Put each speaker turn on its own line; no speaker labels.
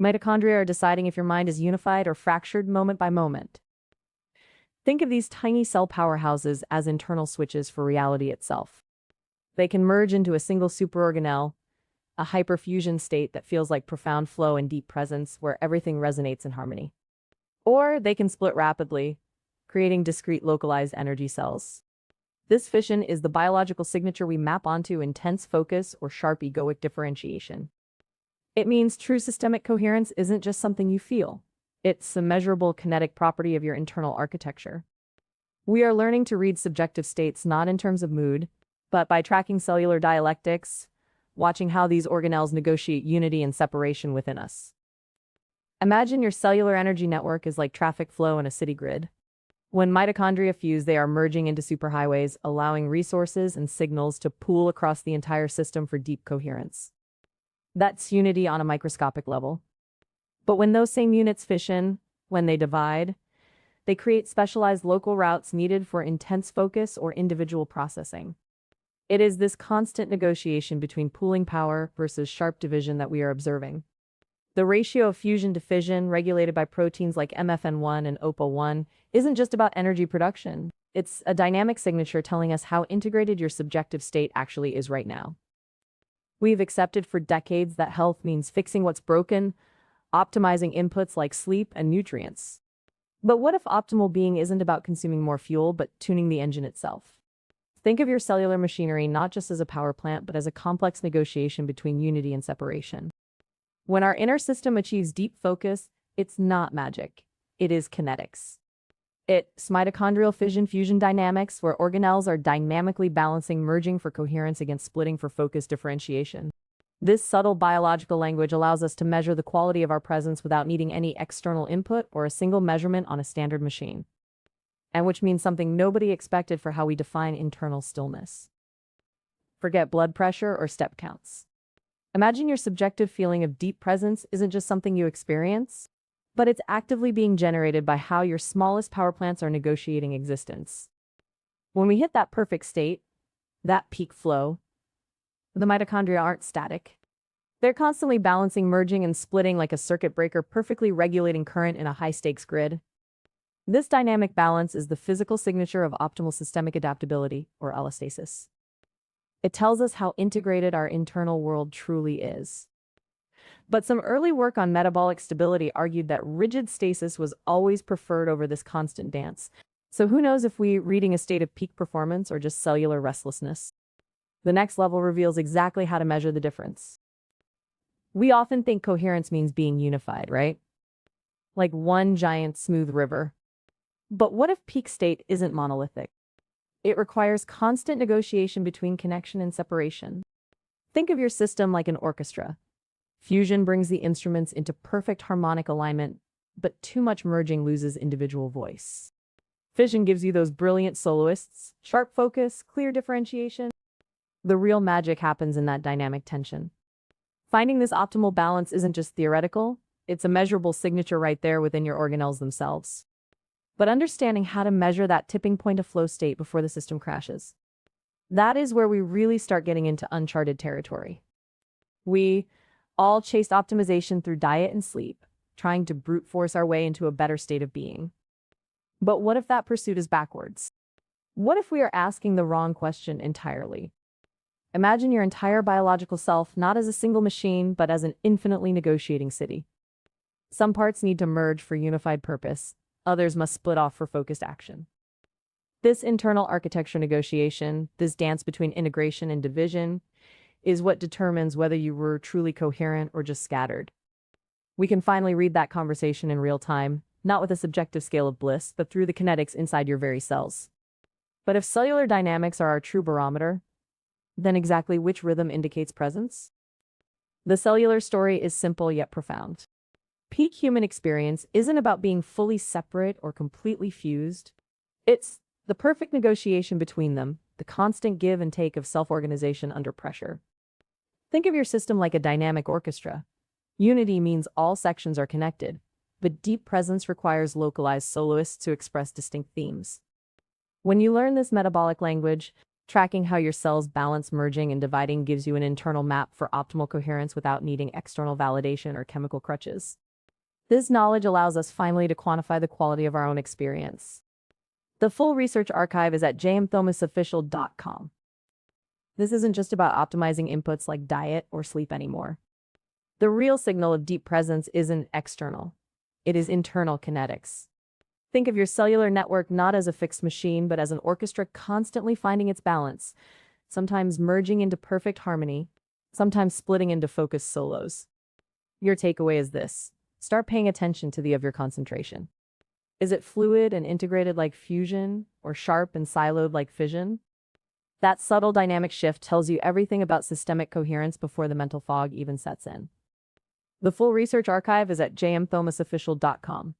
Mitochondria are deciding if your mind is unified or fractured moment by moment. Think of these tiny cell powerhouses as internal switches for reality itself. They can merge into a single superorganelle, a hyperfusion state that feels like profound flow and deep presence where everything resonates in harmony. Or they can split rapidly, creating discrete localized energy cells. This fission is the biological signature we map onto intense focus or sharp egoic differentiation. It means true systemic coherence isn't just something you feel. It's a measurable kinetic property of your internal architecture. We are learning to read subjective states not in terms of mood, but by tracking cellular dialectics, watching how these organelles negotiate unity and separation within us. Imagine your cellular energy network is like traffic flow in a city grid. When mitochondria fuse, they are merging into superhighways, allowing resources and signals to pool across the entire system for deep coherence. That's unity on a microscopic level. But when those same units fission, when they divide, they create specialized local routes needed for intense focus or individual processing. It is this constant negotiation between pooling power versus sharp division that we are observing. The ratio of fusion to fission, regulated by proteins like MFN1 and OPA1, isn't just about energy production. It's a dynamic signature telling us how integrated your subjective state actually is right now. We've accepted for decades that health means fixing what's broken, optimizing inputs like sleep and nutrients. But what if optimal being isn't about consuming more fuel, but tuning the engine itself? Think of your cellular machinery not just as a power plant, but as a complex negotiation between unity and separation. When our inner system achieves deep focus, it's not magic. It is kinetics. It's mitochondrial fission-fusion dynamics, where organelles are dynamically balancing merging for coherence against splitting for focus differentiation. This subtle biological language allows us to measure the quality of our presence without needing any external input or a single measurement on a standard machine. And which means something nobody expected for how we define internal stillness. Forget blood pressure or step counts. Imagine your subjective feeling of deep presence isn't just something you experience, but it's actively being generated by how your smallest power plants are negotiating existence. When we hit that perfect state, that peak flow, the mitochondria aren't static. They're constantly balancing, merging, and splitting like a circuit breaker, perfectly regulating current in a high-stakes grid. This dynamic balance is the physical signature of optimal systemic adaptability, or allostasis. It tells us how integrated our internal world truly is. But some early work on metabolic stability argued that rigid stasis was always preferred over this constant dance. So who knows if we're reading a state of peak performance or just cellular restlessness? The next level reveals exactly how to measure the difference. We often think coherence means being unified, right? Like one giant smooth river. But what if peak state isn't monolithic? It requires constant negotiation between connection and separation. Think of your system like an orchestra. Fusion brings the instruments into perfect harmonic alignment, but too much merging loses individual voice. Fission gives you those brilliant soloists, sharp focus, clear differentiation. The real magic happens in that dynamic tension. Finding this optimal balance isn't just theoretical, it's a measurable signature right there within your organelles themselves. But understanding how to measure that tipping point of flow state before the system crashes, that is where we really start getting into uncharted territory. We all chased optimization through diet and sleep, trying to brute force our way into a better state of being. But what if that pursuit is backwards? What if we are asking the wrong question entirely? Imagine your entire biological self not as a single machine, but as an infinitely negotiating city. Some parts need to merge for unified purpose, others must split off for focused action. This internal architecture negotiation, this dance between integration and division, is what determines whether you were truly coherent or just scattered. We can finally read that conversation in real time, not with a subjective scale of bliss, but through the kinetics inside your very cells. But if cellular dynamics are our true barometer, then exactly which rhythm indicates presence? The cellular story is simple yet profound. Peak human experience isn't about being fully separate or completely fused. It's the perfect negotiation between them, the constant give and take of self-organization under pressure. Think of your system like a dynamic orchestra. Unity means all sections are connected, but deep presence requires localized soloists to express distinct themes. When you learn this metabolic language, Tracking how your cells balance merging and dividing gives you an internal map for optimal coherence without needing external validation or chemical crutches. This knowledge allows us finally to quantify the quality of our own experience. The full research archive is at jmthomasofficial.com. This isn't just about optimizing inputs like diet or sleep anymore. The real signal of deep presence isn't external. It is internal kinetics. Think of your cellular network not as a fixed machine, but as an orchestra constantly finding its balance, sometimes merging into perfect harmony, sometimes splitting into focused solos. Your takeaway is this: start paying attention to the of your concentration. Is it fluid and integrated like fusion, or sharp and siloed like fission? That subtle dynamic shift tells you everything about systemic coherence before the mental fog even sets in. The full research archive is at jmthomasofficial.com.